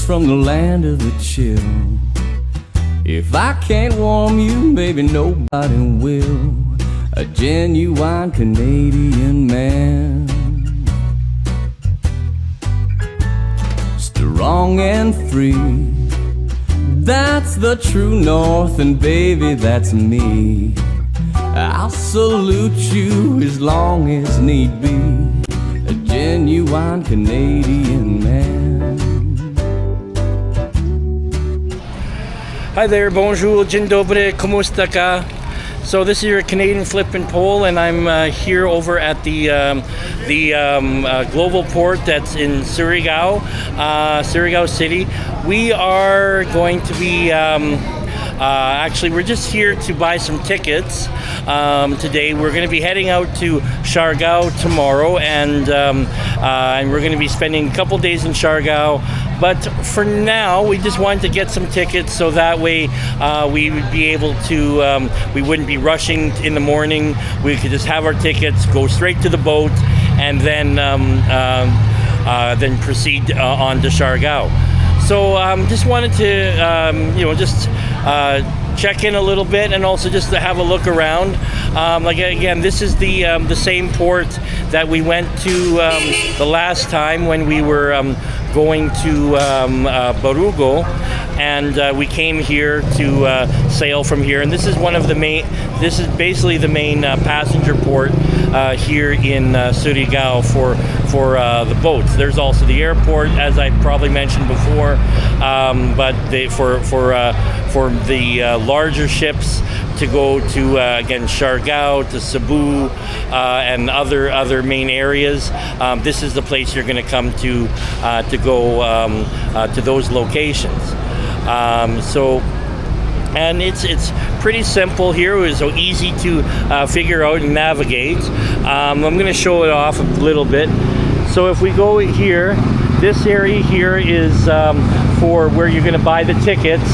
from the land of the chill. If I can't warm you, baby, nobody will. A genuine Canadian man, strong and free. That's the true North, and baby, that's me. I'll salute you as long as need be. A genuine Canadian man. Hi there, bonjour, dzień dobry, kumusta ka? So this is your Canadian Flip and Pole, and I'm here over at the global port that's in Surigao, Surigao City. We are going to be actually, we're just here to buy some tickets today. We're going to be heading out to Siargao tomorrow, and we're going to be spending a couple days in Siargao. But for now, we just wanted to get some tickets so that way we would be able to, we wouldn't be rushing in the morning. We could just have our tickets, go straight to the boat, and then proceed on to Siargao. So just wanted to, just check in a little bit, and also just to have a look around. Like again, this is the same port that we went to the last time when we were going to Barugo, and we came here to sail from here. And this is one of the main. This is basically the main passenger port here in Surigao for the boats. There's also the airport, as I probably mentioned before, but for the larger ships to go to again Siargao, to Cebu, and other main areas. This is the place you're going to come to go to those locations. And it's pretty simple here. It was so easy to figure out and navigate. I'm going to show it off a little bit. So if we go here, this area here is for where you're going to buy the tickets.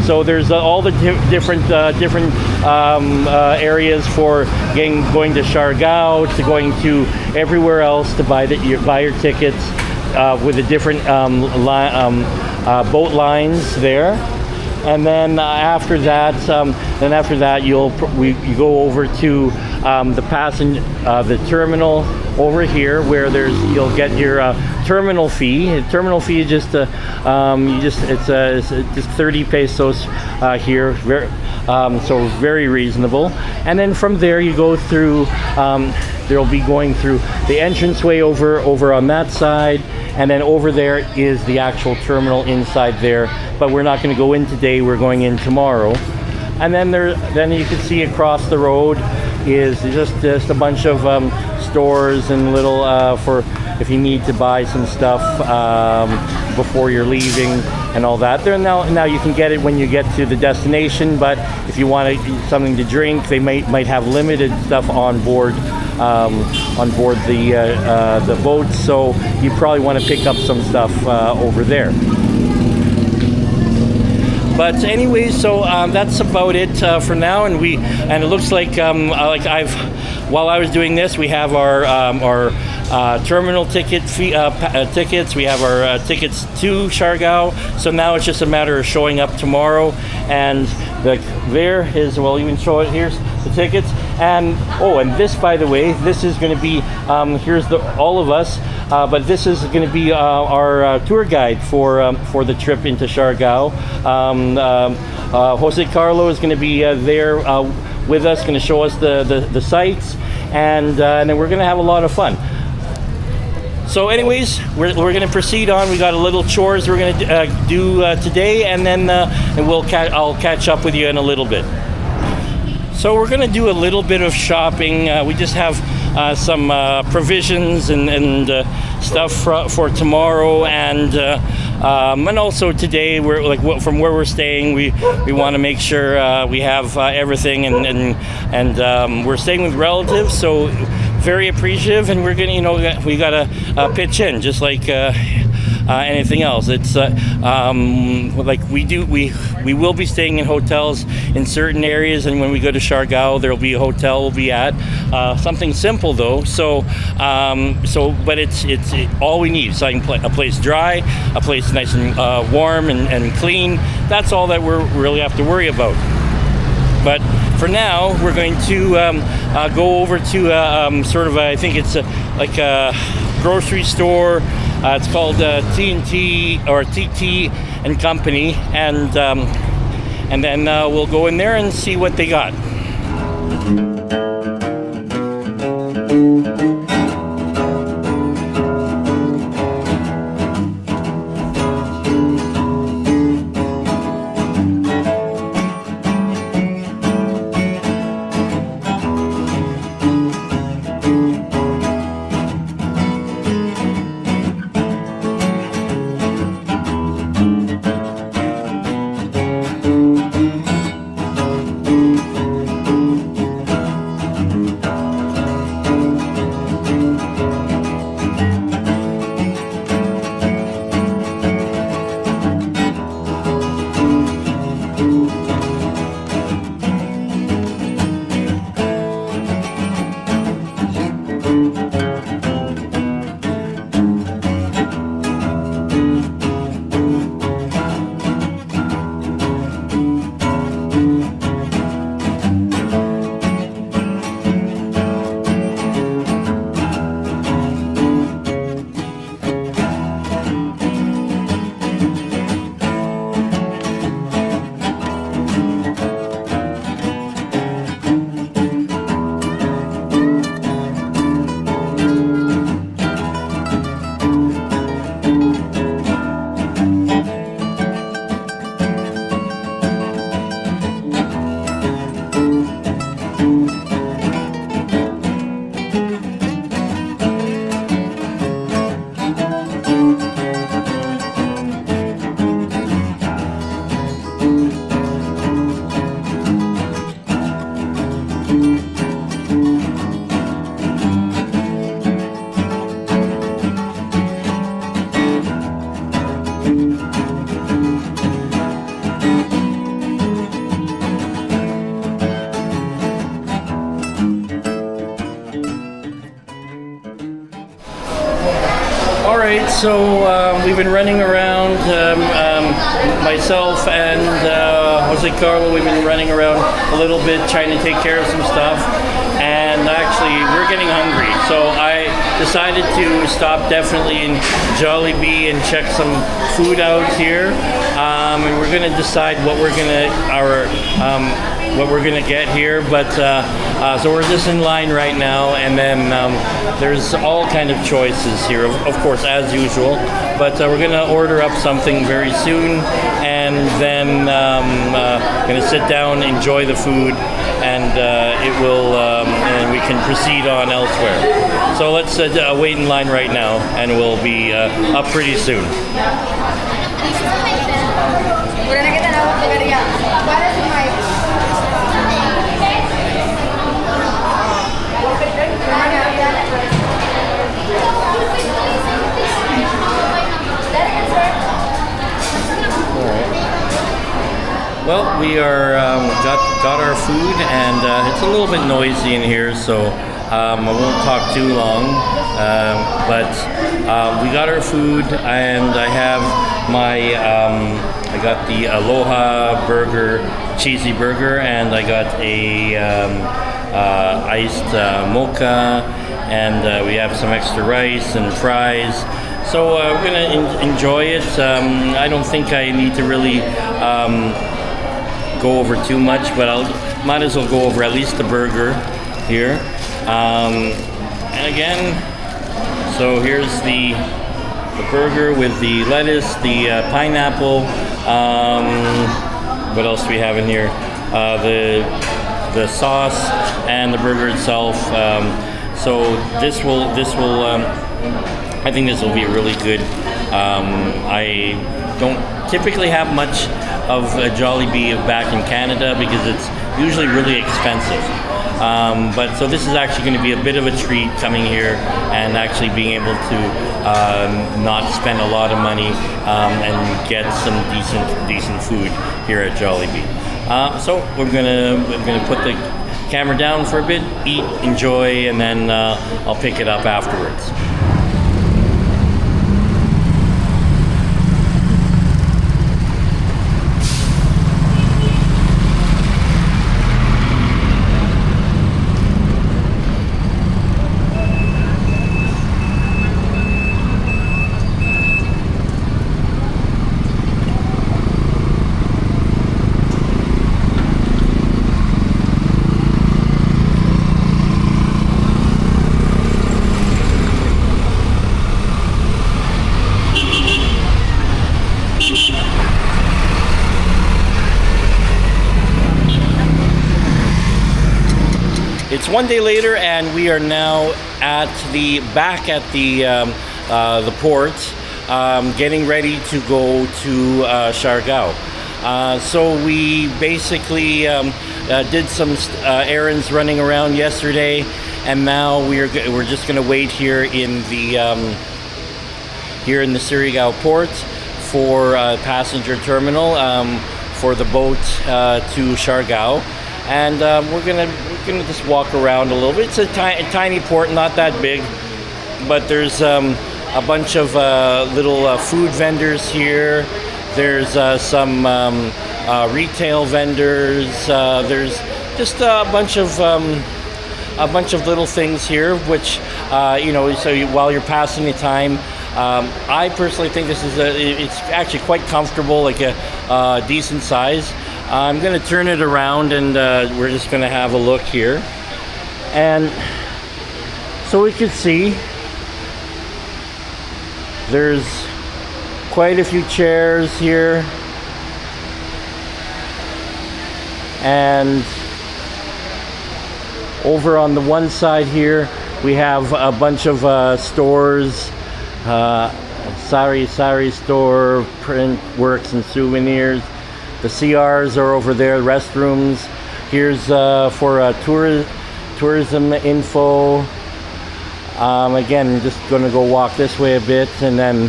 So there's all the different areas for going to Siargao, to going to everywhere else to buy your tickets with the different boat lines there. And then after that, you go over to the terminal over here, where you'll get your terminal fee. The terminal fee is just just 30 pesos here, so very reasonable. And then from there you go through. They'll be going through the entranceway over on that side, and then over there is the actual terminal inside there. But we're not going to go in today. We're going in tomorrow. And then you can see across the road is just a bunch of stores and little for if you need to buy some stuff before you're leaving and all that. There now you can get it when you get to the destination. But if you want something to drink, they might have limited stuff on board the boats. So you probably want to pick up some stuff over there. But anyways, so that's about it for now, and it looks like while I was doing this, we have our terminal tickets. We have our tickets to Siargao. So now it's just a matter of showing up tomorrow, and you can show it. Here's the tickets, and this, by the way, this is going to be here's all of us. But this is going to be our tour guide for the trip into Siargao. Jose Carlo is going to be there with us, going to show us the sights, and then we're going to have a lot of fun. So anyways, we're going to proceed on. We got a little chores we're going to do today, and then I'll catch up with you in a little bit. So we're going to do a little bit of shopping. We just have some provisions and stuff for tomorrow, and also today we're from where we're staying. We want to make sure we have everything, and we're staying with relatives, so very appreciative, and we're gonna we gotta pitch in just like anything else. It's like we will be staying in hotels in certain areas, and when we go to Siargao, there will be a hotel we'll be at. Something simple though. But it's all we need. So a place dry, a place nice and warm and clean. That's all that we really have to worry about. But for now, we're going to go over to sort of I think it's like a grocery store. It's called T&T or TT and Company, and then we'll go in there and see what they got. Alright, so we've been running around, myself and Jose Carlo, we've been running around a little bit trying to take care of some stuff, and actually we're getting hungry, so I decided to stop definitely in Jollibee and check some food out here, and we're going to decide what we're going to get here, but so we're just in line right now, and then there's all kind of choices here, of course, as usual, but we're going to order up something very soon, and then going to sit down, enjoy the food, and and we can proceed on elsewhere. So let's wait in line right now, and we'll be up pretty soon. Well, we are got our food, and it's a little bit noisy in here, so I won't talk too long. But we got our food, and I have my I got the Aloha burger, cheesy burger, and I got a iced mocha, and we have some extra rice and fries. So we're gonna enjoy it. I don't think I need to really go over too much, but might as well go over at least the burger here. And again, so here's the burger with the lettuce, the pineapple. What else do we have in here? The sauce and the burger itself. So this will. I think this will be really good. I don't typically have much of a Jollibee back in Canada because it's usually really expensive. But so this is actually going to be a bit of a treat coming here and actually being able to not spend a lot of money and get some decent food here at Jollibee. So we're gonna put the camera down for a bit, eat, enjoy, and then I'll pick it up afterwards. It's one day later, and we are now back at the port, getting ready to go to Siargao. So we basically did some errands running around yesterday, and now we're just going to wait here in the Surigao port for passenger terminal for the boat to Siargao. And we're gonna just walk around a little bit. It's a tiny port, not that big, but there's a bunch of little food vendors here. There's some retail vendors. There's just a bunch of little things here, which while you're passing the time. I personally think it's actually quite comfortable, like a decent size. I'm going to turn it around, and we're just going to have a look here. And so we can see there's quite a few chairs here, and over on the one side here we have a bunch of stores, sari store, print works and souvenirs. The CRs are over there, restrooms. Here's for tourism info. Again, just gonna go walk this way a bit, and then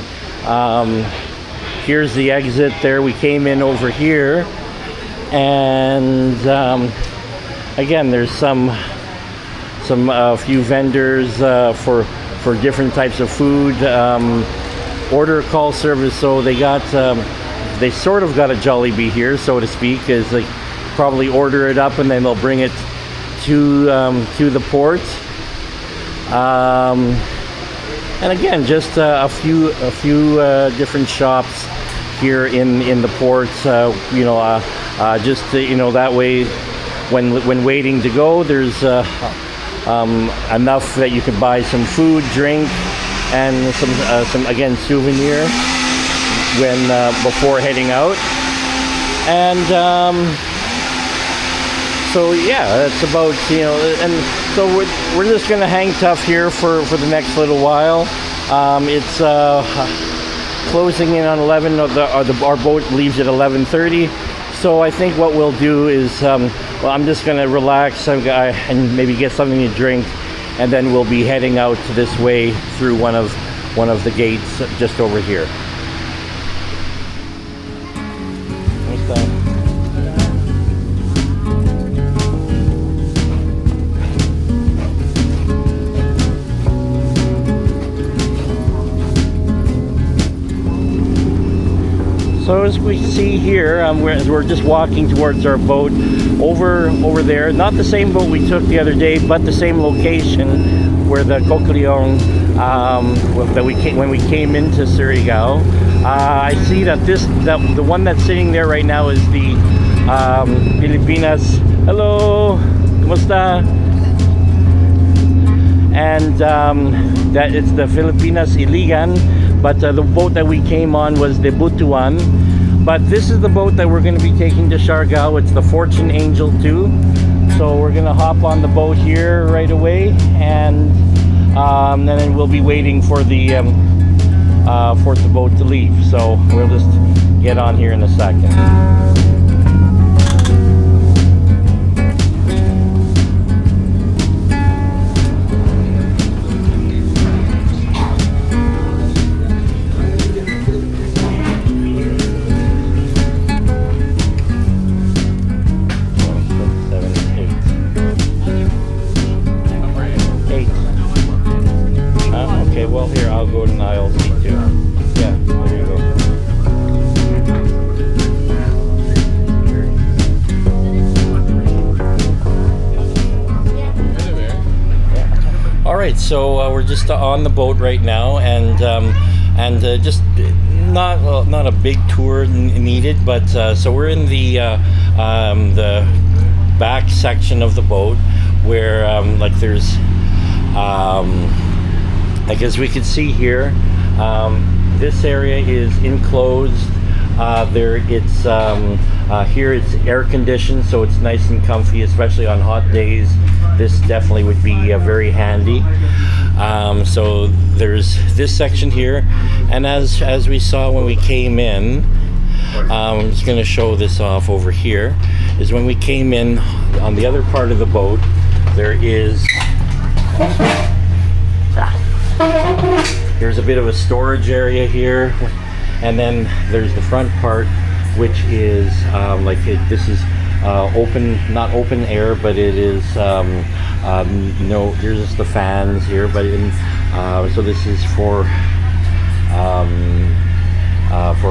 here's the exit there. We came in over here, and again, there's some few vendors for different types of food. Order call service, so they sort of got a Jollibee here, so to speak, is like probably order it up and then they'll bring it to the port. And again, just a few different shops here in the port. That way, when waiting to go, there's enough that you can buy some food, drink, and some again souvenir before heading out. And so yeah, that's about, and so we're just gonna hang tough here for the next little while. It's closing in on 11. Our boat leaves at 11:30. So I think what we'll do is, I'm just gonna relax and maybe get something to drink, and then we'll be heading out this way through one of the gates just over here. So as we see here, we're just walking towards our boat over there. Not the same boat we took the other day, but the same location where the Kokliong when we came into Surigao. I see that the one that's sitting there right now is the Pilipinas. Hello, kumusta? And that it's the Filipinas Iligan. But the boat that we came on was the Butuan. But this is the boat that we're going to be taking to Siargao. It's the Fortune Angel 2. So we're going to hop on the boat here right away, and then we'll be waiting for the boat to leave. So we'll just get on here in a second. right, so we're just on the boat right now, and just not a big tour needed, but so we're in the back section of the boat where like there's like as we can see here, this area is enclosed. Here it's air conditioned, so it's nice and comfy, especially on hot days. This definitely would be very handy. So there's this section here, and as we saw when we came in, I'm just going to show this off over here, is when we came in on the other part of the boat, there is here's a bit of a storage area here, and then there's the front part, which is this is not open air, but it is here's just the fans here, but so this is for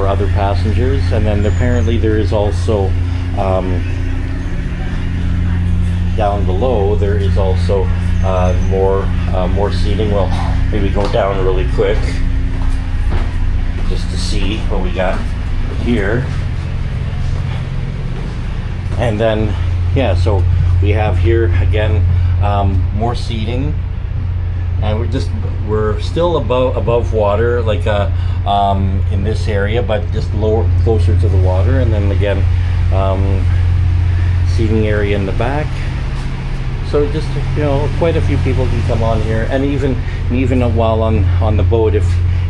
other passengers, and then apparently there is also down below there is also more seating. Well, maybe go down really quick just to see what we got here. And then so we have here again more seating, and we're still above water, like in this area, but just closer to the water. And then again seating area in the back, so just quite a few people can come on here, and even while on the boat, if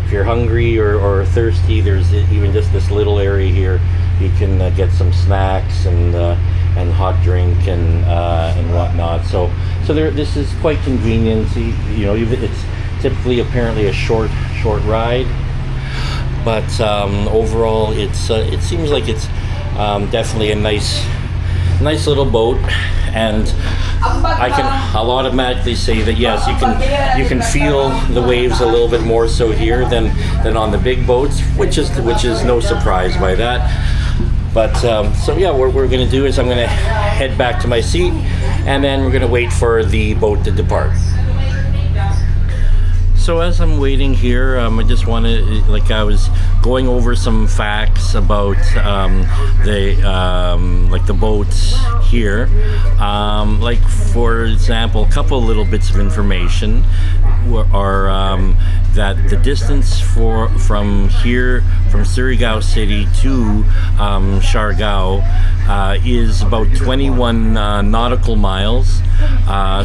you're hungry or thirsty, there's even just this little area here. You can get some snacks and hot drink and whatnot. So this is quite convenient. It's typically apparently a short ride, but overall it seems like it's definitely a nice little boat. And I'll automatically say that yes, you can feel the waves a little bit more so here than on the big boats, which is no surprise by that. But what we're going to do is I'm going to head back to my seat, and then we're going to wait for the boat to depart. So as I'm waiting here, I just want to, I was going over some facts about the boats here. For example, a couple little bits of information are that the distance from Surigao City to Siargao is about 21 nautical miles.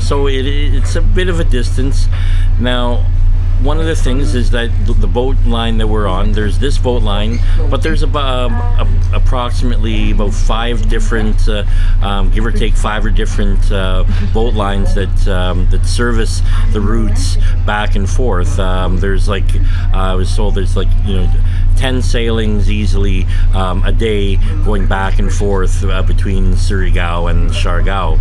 So it's a bit of a distance. Now, one of the things is that the boat line that we're on, there's this boat line, but there's approximately about 5 different, give or take 5 different boat lines that service the routes back and forth. There's I was told there's 10 sailings easily a day going back and forth between Surigao and Siargao.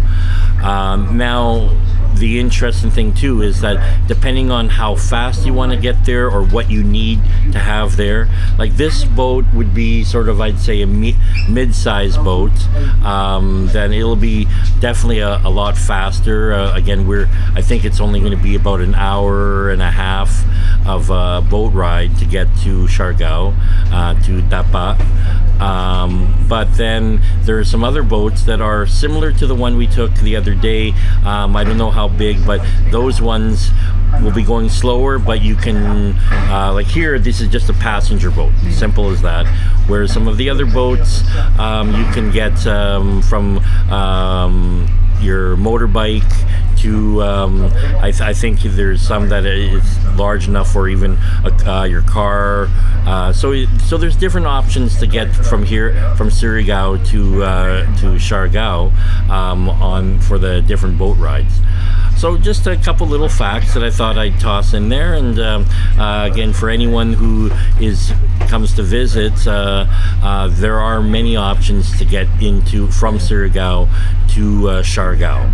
Now, the interesting thing too is that depending on how fast you want to get there or what you need to have there, like this boat would be sort of, I'd say, a mid-sized boat, then it'll be definitely a lot faster. Again, I think it's only going to be about an hour and a half of a boat ride to get to Siargao, to Tapa. But then there are some other boats that are similar to the one we took the other day. I don't know how big, but those ones will be going slower, but you can here, this is just a passenger boat, simple as that. Whereas some of the other boats, you can get from your motorbike to I think there's some that is large enough for even your car. So there's different options to get from here, from Surigao to Siargao, for the different boat rides. So just a couple little facts that I thought I'd toss in there, and again, for anyone who comes to visit, there are many options to get from Surigao to Siargao.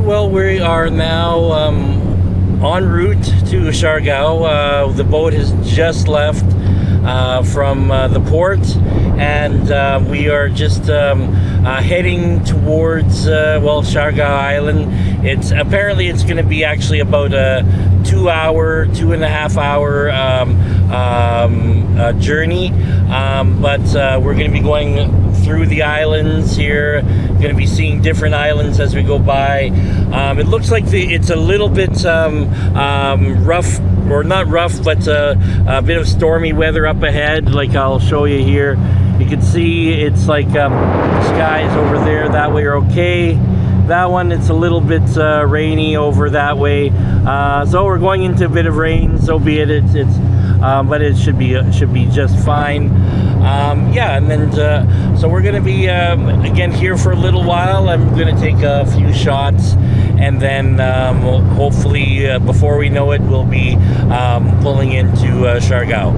well, we are now en route to Siargao. The boat has just left from the port, and we are just heading towards Siargao Island. It's going to be actually about a 2.5 hour journey, but we're going to be going through the islands here. Going to be seeing different islands as we go by. It looks like it's a little bit rough, or not rough, but a bit of stormy weather up ahead. Like I'll show you here. You can see it's like the skies over there that way are okay. That one, it's a little bit rainy over that way. So we're going into a bit of rain. So be it. But it should be just fine. And then so we're gonna be again here for a little while. I'm gonna take a few shots, and then hopefully before we know it, we'll be pulling into Siargao.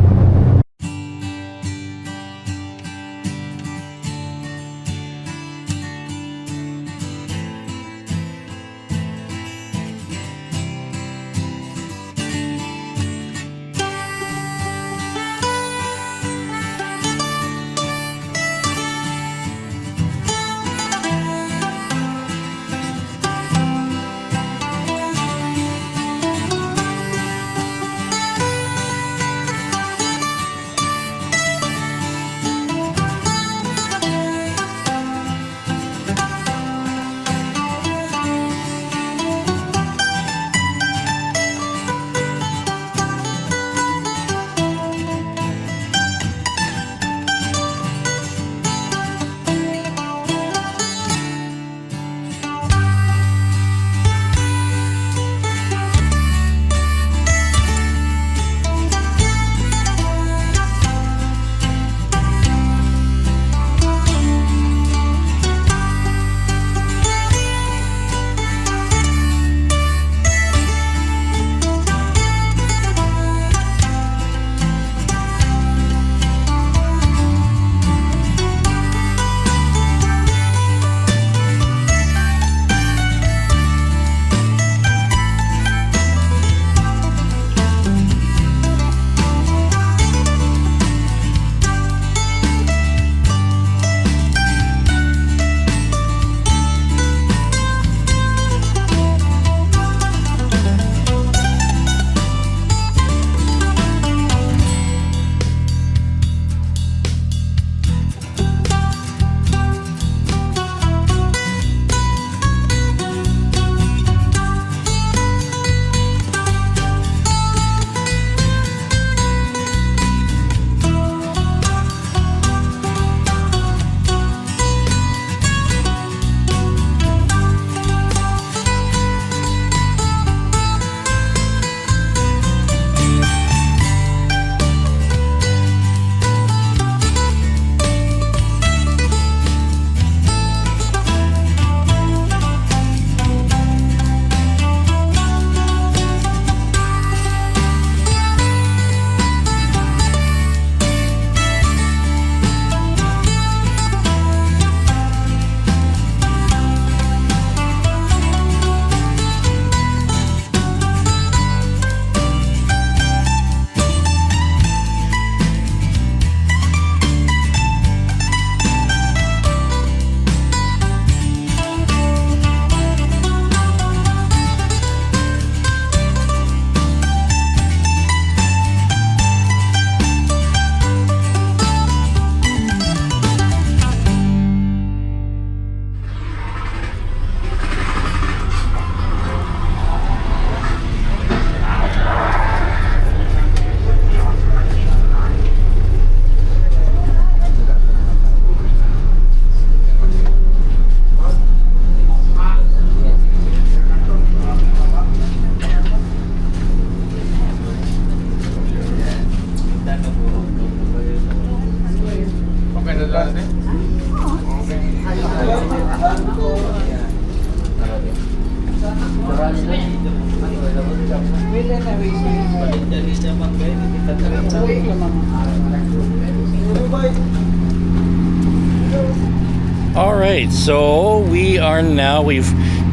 All right, so we've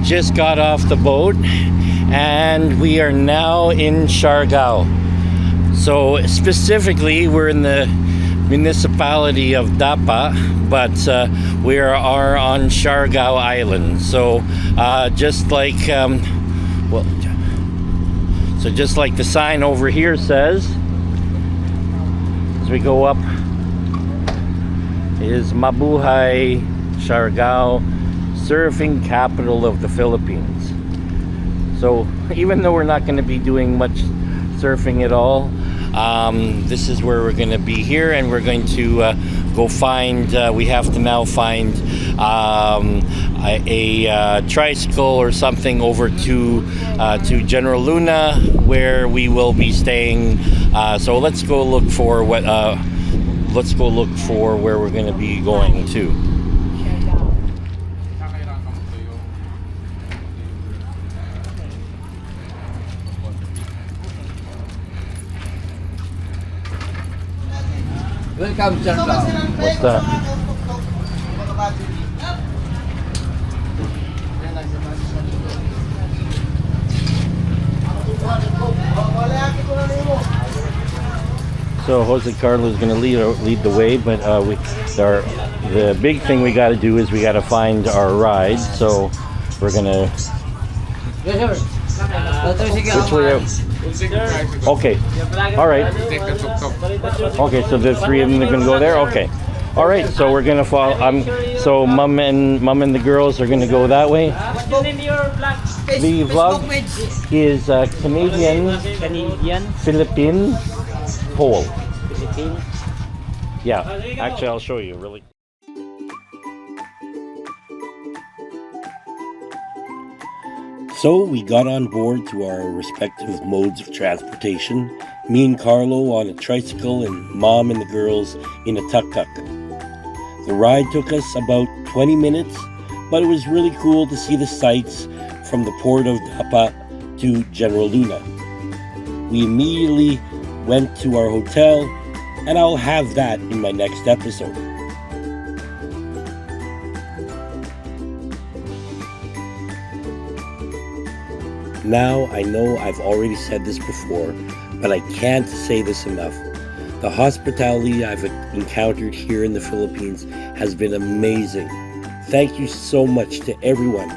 just got off the boat and we are now in Siargao. So specifically, we're in the municipality of Dapa, but we are on Siargao Island. So just like just like the sign over here says, as we go up, is Mabuhay Siargao, surfing capital of the Philippines. So even though we're not going to be doing much surfing at all, this is where we're going to be here, and we're going to go find, we have to now find a tricycle or something over to General Luna, where we will be staying. So let's go look for where we're going to be going to. Welcome, Siargao. What's that? So Jose Carlos is going to lead the way, but the big thing we got to do is we got to find our ride. So we're going to. Which way? Okay. All right. Okay. So the three of them are going to go there. Okay. All right. So we're going to follow. So mom and the girls are going to go that way. The vlog is Canadian, Philippine, Pole. Yeah. Actually, I'll show you. Really. So we got on board to our respective modes of transportation, me and Carlo on a tricycle and Mom and the girls in a tuk-tuk. The ride took us about 20 minutes, but it was really cool to see the sights from the port of Dapa to General Luna. We immediately went to our hotel, and I'll have that in my next episode. Now, I know I've already said this before, but I can't say this enough. The hospitality I've encountered here in the Philippines has been amazing. Thank you so much to everyone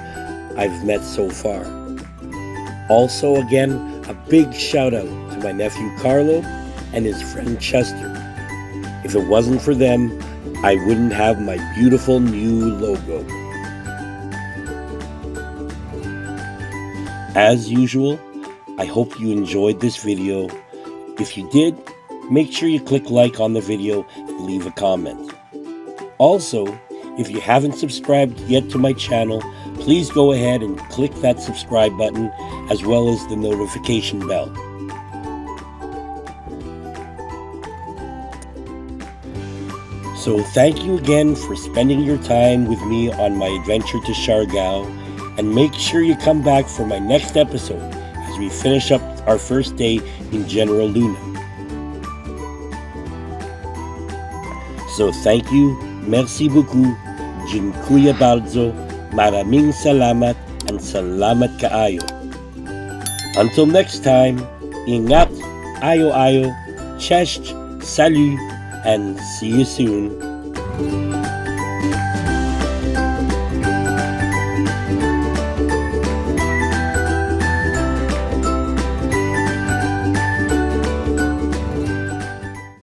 I've met so far. Also, again, a big shout out to my nephew Carlo and his friend Chester. If it wasn't for them, I wouldn't have my beautiful new logo. As usual, I hope you enjoyed this video. If you did, make sure you click like on the video and leave a comment. Also, if you haven't subscribed yet to my channel, please go ahead and click that subscribe button as well as the notification bell. So thank you again for spending your time with me on my adventure to Siargao, and make sure you come back for my next episode as we finish up our first day in General Luna. So thank you, merci beaucoup, dziękuję bardzo, maraming salamat, and salamat kaayo. Until next time, ingat, ayo, cześć, salut, and see you soon.